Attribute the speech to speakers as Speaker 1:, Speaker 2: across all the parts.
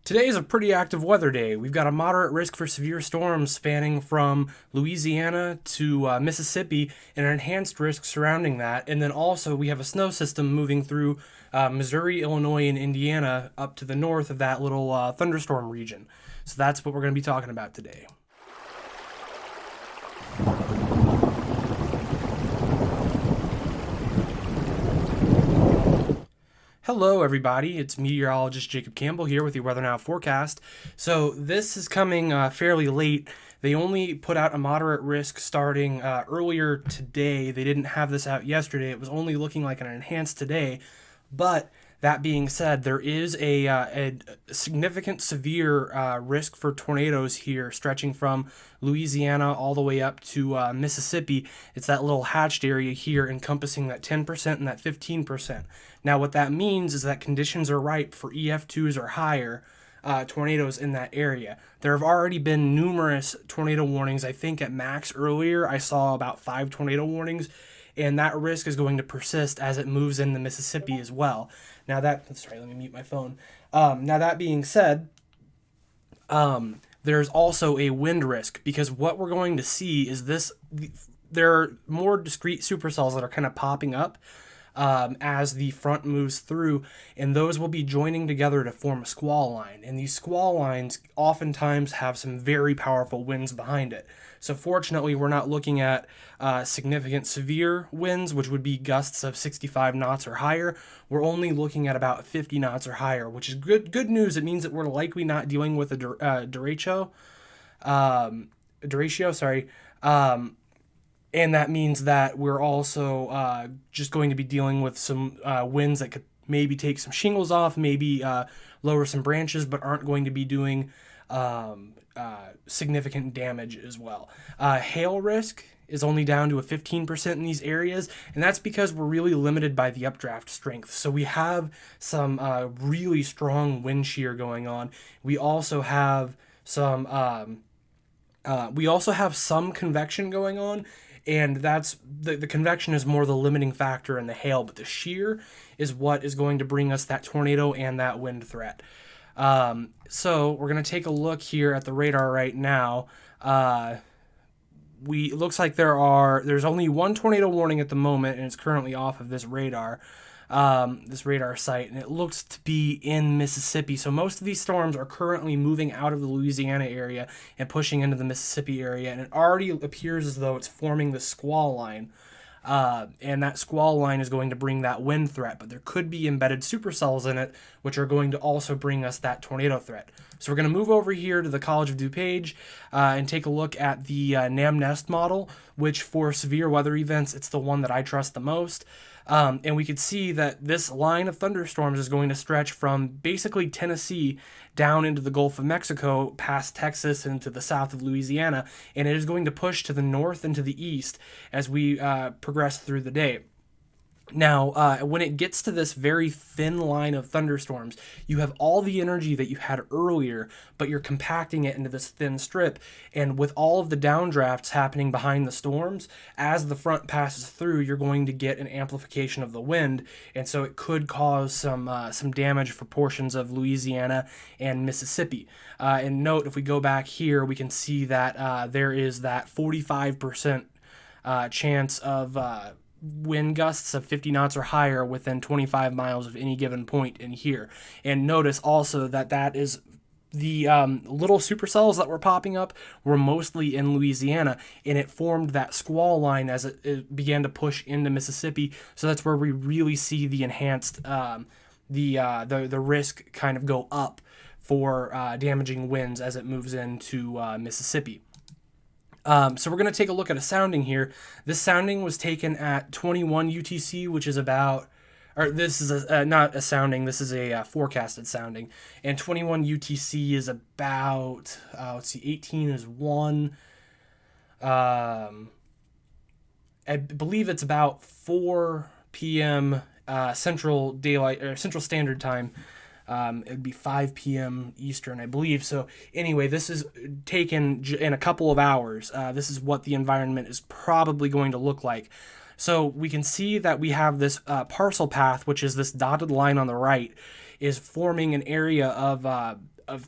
Speaker 1: Today is a pretty active weather day. We've got a moderate risk for severe storms spanning from Louisiana to Mississippi and an enhanced risk surrounding that. And then also we have a snow system moving through Missouri, Illinois, and Indiana up to the north of that little thunderstorm region. So that's what we're going to be talking about today. Hello, everybody. It's meteorologist Jacob Campbell here with your WeatherNow forecast. So this is coming fairly late. They only put out a moderate risk starting earlier today. They didn't have this out yesterday. It was only looking like an enhanced today. But that being said, there is a significant severe risk for tornadoes here, stretching from Louisiana all the way up to Mississippi. It's that little hatched area here encompassing that 10% and that 15%. Now, what that means is that conditions are ripe for EF2s or higher tornadoes in that area. There have already been numerous tornado warnings. I think at max earlier, I saw about 5 tornado warnings, and that risk is going to persist as it moves into Mississippi as well. Now sorry, let me mute my phone. Now that being said, there's also a wind risk, because what we're going to see is there are more discrete supercells that are kind of popping up as the front moves through, and those will be joining together to form a squall line. And these squall lines oftentimes have some very powerful winds behind it. So fortunately, we're not looking at significant severe winds, which would be gusts of 65 knots or higher. We're only looking at about 50 knots or higher, which is good news. It means that we're likely not dealing with a derecho. And that means that we're also just going to be dealing with some winds that could maybe take some shingles off, maybe lower some branches, but aren't going to be doing significant damage as well. Hail risk is only down to a 15% in these areas, and that's because we're really limited by the updraft strength. So we have some really strong wind shear going on. We also have some convection going on, and that's the convection is more the limiting factor in the hail, but the shear is what is going to bring us that tornado and that wind threat. So we're going to take a look here at the radar right now. It looks like there's only one tornado warning at the moment, and it's currently off of this radar site, and it looks to be in Mississippi. So most of these storms are currently moving out of the Louisiana area and pushing into the Mississippi area, and it already appears as though it's forming the squall line. And that squall line is going to bring that wind threat, but there could be embedded supercells in it, which are going to also bring us that tornado threat. So we're going to move over here to the College of DuPage and take a look at the NAM-NEST model, which for severe weather events, it's the one that I trust the most. And we could see that this line of thunderstorms is going to stretch from basically Tennessee down into the Gulf of Mexico, past Texas, and to the south of Louisiana, and it is going to push to the north and to the east as we progress through the day. Now, when it gets to this very thin line of thunderstorms, you have all the energy that you had earlier, but you're compacting it into this thin strip. And with all of the downdrafts happening behind the storms, as the front passes through, you're going to get an amplification of the wind. And so it could cause some damage for portions of Louisiana and Mississippi. And note, if we go back here, we can see that there is that 45% chance of wind gusts of 50 knots or higher within 25 miles of any given point in here. And notice also that is the little supercells that were popping up were mostly in Louisiana, and it formed that squall line as it began to push into Mississippi. So that's where we really see the enhanced the risk kind of go up for damaging winds as it moves into Mississippi. So we're going to take a look at a sounding here. This sounding was taken at 21 UTC, which is about, or this is not a sounding, this is a forecasted sounding. And 21 UTC is about, 18 is 1. I believe it's about 4 p.m. Central Standard Time. It would be 5 p.m. Eastern, I believe. So anyway, this is taken in a couple of hours. This is what the environment is probably going to look like. So we can see that we have this parcel path, which is this dotted line on the right, is forming an area of a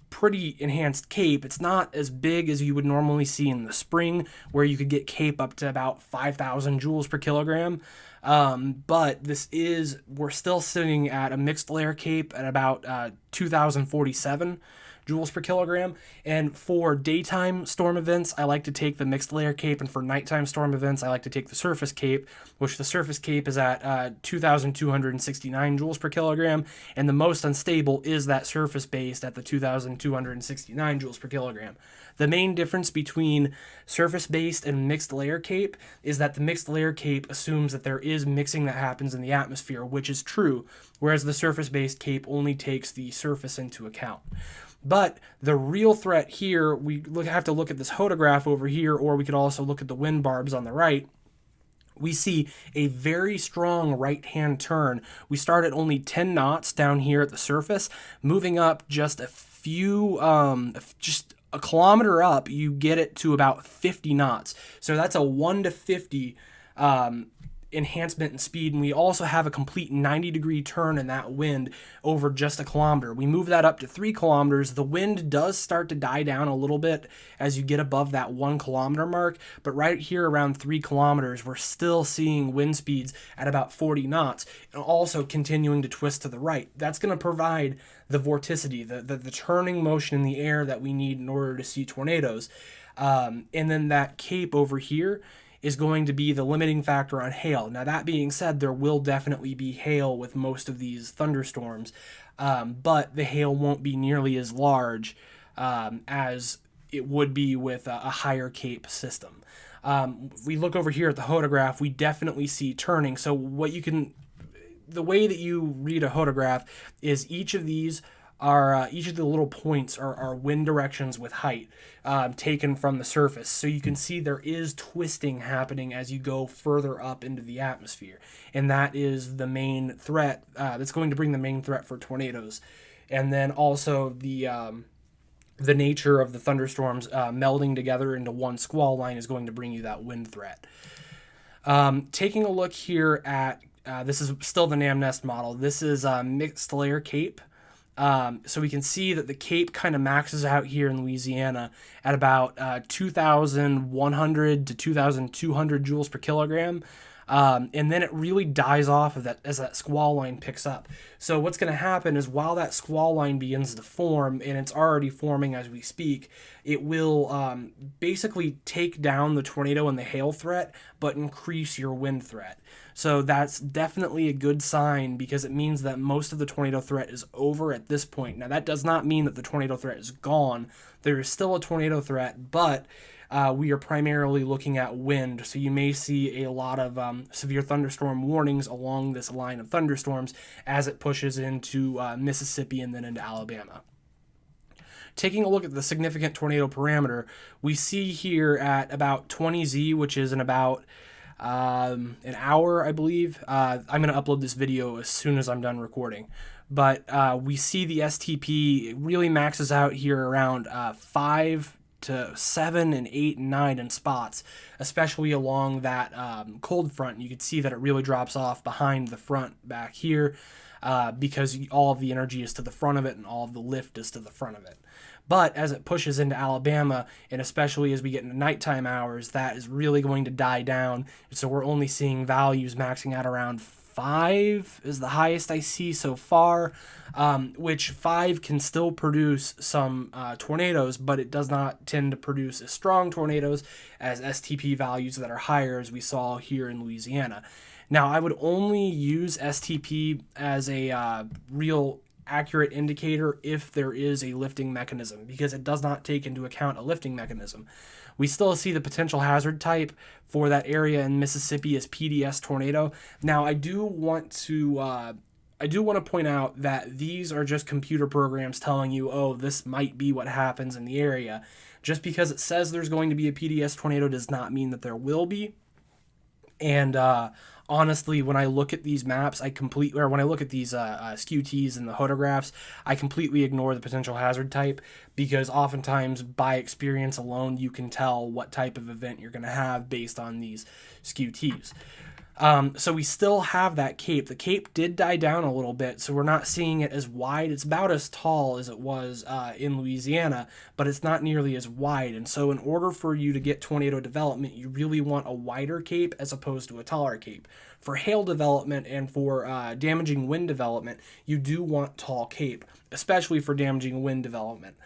Speaker 1: pretty enhanced cape. It's not as big as you would normally see in the spring, where you could get cape up to about 5,000 joules per kilogram. But we're still sitting at a mixed layer cape at about 2,047 joules per kilogram. And for daytime storm events, I like to take the mixed layer cape, and for nighttime storm events, I like to take the surface cape, which the surface cape is at 2,269 joules per kilogram, and the most unstable is that surface based at the 2,269 joules per kilogram. The main difference between surface-based and mixed layer cape is that the mixed layer cape assumes that there is mixing that happens in the atmosphere, which is true, whereas the surface-based cape only takes the surface into account. But the real threat here, have to look at this photograph over here, or we could also look at the wind barbs on the right. We see a very strong right-hand turn. We start at only 10 knots down here at the surface, moving up just just a kilometer up, you get it to about 50 knots. So that's a 1 to 50 enhancement in speed, and we also have a complete 90-degree turn in that wind over just a kilometer. We move that up to 3 kilometers. The wind does start to die down a little bit as you get above that 1 kilometer mark, but right here around 3 kilometers, we're still seeing wind speeds at about 40 knots, and also continuing to twist to the right. That's going to provide the vorticity, the turning motion in the air that we need in order to see tornadoes. And then that cape over here is going to be the limiting factor on hail. Now, that being said, there will definitely be hail with most of these thunderstorms, but the hail won't be nearly as large as it would be with a higher cape system. If we look over here at the photograph, we definitely see turning. So the way that you read a photograph is each of the little points are wind directions with height taken from the surface. So you can see there is twisting happening as you go further up into the atmosphere. And that is the main threat. That's going to bring the main threat for tornadoes. And then also the nature of the thunderstorms melding together into one squall line is going to bring you that wind threat. Taking a look here at, this is still the NamNest model. This is a mixed layer cape. So we can see that the cape kind of maxes out here in Louisiana at about 2,100 to 2,200 joules per kilogram. And then it really dies off of that as that squall line picks up. So what's going to happen is while that squall line begins to form, and it's already forming as we speak, it will basically take down the tornado and the hail threat, but increase your wind threat. So that's definitely a good sign, because it means that most of the tornado threat is over at this point. Now, that does not mean that the tornado threat is gone. There is still a tornado threat, but we are primarily looking at wind. So you may see a lot of severe thunderstorm warnings along this line of thunderstorms as it pushes into Mississippi and then into Alabama. Taking a look at the significant tornado parameter, we see here at about 20Z, which is in about an hour, I believe. I'm going to upload this video as soon as I'm done recording. But we see the STP really maxes out here around 5 to 7 and 8 and 9 in spots, especially along that cold front. You can see that it really drops off behind the front back here because all of the energy is to the front of it and all of the lift is to the front of it. But as it pushes into Alabama, and especially as we get into nighttime hours, that is really going to die down. So we're only seeing values maxing out around 5 is the highest I see so far, which 5 can still produce some tornadoes, but it does not tend to produce as strong tornadoes as STP values that are higher, as we saw here in Louisiana. Now, I would only use STP as a real accurate indicator if there is a lifting mechanism, because it does not take into account a lifting mechanism. We still see the potential hazard type for that area in Mississippi as PDS tornado. Now, I do want to point out that these are just computer programs telling you, oh, this might be what happens in the area. Just because it says there's going to be a PDS tornado does not mean that there will be. And honestly, when I look at these maps, when I look at these SQTs and the photographs, I completely ignore the potential hazard type, because oftentimes by experience alone, you can tell what type of event you're going to have based on these SQTs. So we still have that cape. The cape did die down a little bit, so we're not seeing it as wide. It's about as tall as it was in Louisiana, but it's not nearly as wide. And so in order for you to get tornado development, you really want a wider cape as opposed to a taller cape. For hail development and for damaging wind development, you do want tall cape, especially for damaging wind development.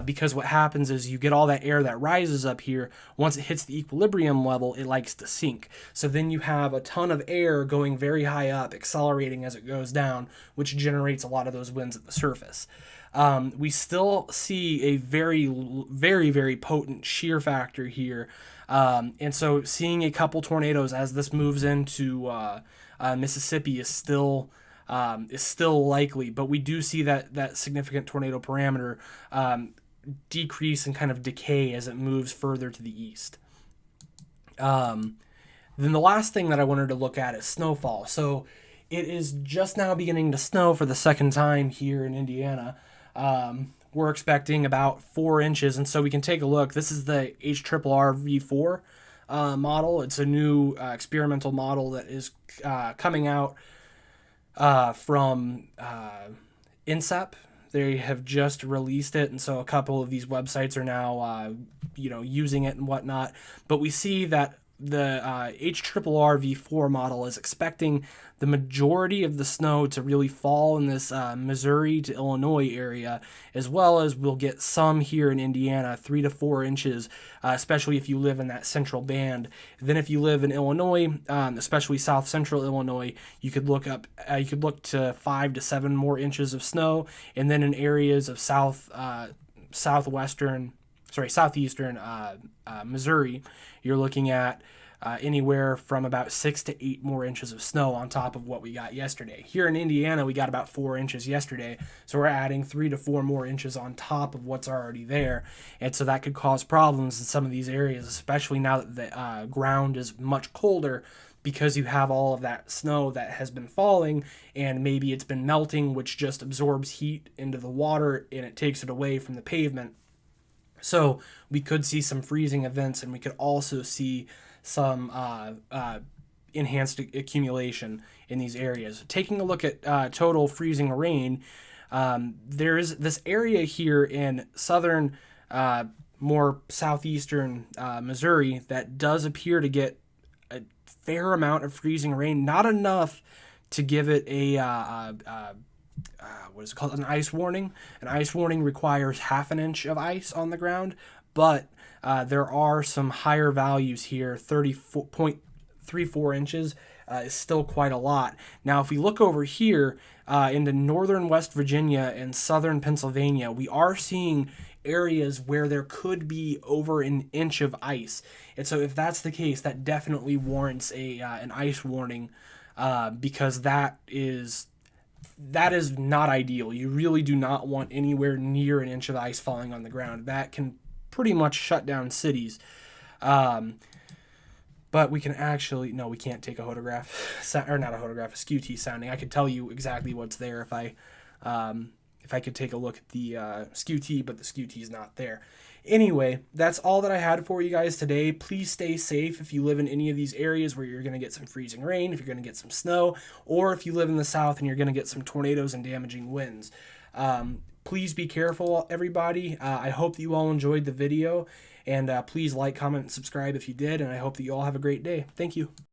Speaker 1: Because what happens is you get all that air that rises up here. Once it hits the equilibrium level, it likes to sink. So then you have a ton of air going very high up, accelerating as it goes down, which generates a lot of those winds at the surface. We still see a very, very, very potent shear factor here. And so seeing a couple tornadoes as this moves into Mississippi is still likely, but we do see that significant tornado parameter decrease and kind of decay as it moves further to the east. Then the last thing that I wanted to look at is snowfall. So it is just now beginning to snow for the second time here in Indiana. We're expecting about 4 inches, and so we can take a look. This is the HRRR V4 model. It's a new experimental model that is coming out from INSEP. They have just released it, and so a couple of these websites are now using it and whatnot. But we see that the HRRR V4 model is expecting the majority of the snow to really fall in this Missouri to Illinois area, as well as we'll get some here in Indiana, 3 to 4 inches, especially if you live in that central band. Then if you live in Illinois, especially south central Illinois, you could look to 5 to 7 more inches of snow, and then in areas of southeastern Missouri, you're looking at anywhere from about 6 to 8 more inches of snow on top of what we got yesterday. Here in Indiana, we got about 4 inches yesterday, so we're adding 3 to 4 more inches on top of what's already there, and so that could cause problems in some of these areas, especially now that the ground is much colder, because you have all of that snow that has been falling, and maybe it's been melting, which just absorbs heat into the water and it takes it away from the pavement. So we could see some freezing events, and we could also see some enhanced accumulation in these areas. Taking a look at total freezing rain, there is this area here in southern, more southeastern Missouri that does appear to get a fair amount of freezing rain, not enough to give it a what is it called? An ice warning. An ice warning requires half an inch of ice on the ground, but there are some higher values here. 30.34 inches is still quite a lot. Now, if we look over here into northern West Virginia and southern Pennsylvania, we are seeing areas where there could be over an inch of ice. And so if that's the case, that definitely warrants an ice warning, because that is not ideal. You really do not want anywhere near an inch of ice falling on the ground. That can pretty much shut down cities. But we can actually, no, we can't take a photograph, or not a photograph, a SCUT sounding. I could tell you exactly what's there if I could take a look at the SCUT, but the SCUT is not there. Anyway, that's all that I had for you guys today. Please stay safe if you live in any of these areas where you're going to get some freezing rain, if you're going to get some snow, or if you live in the south and you're going to get some tornadoes and damaging winds. Please be careful, everybody. I hope that you all enjoyed the video, and please like, comment, and subscribe if you did, and I hope that you all have a great day. Thank you.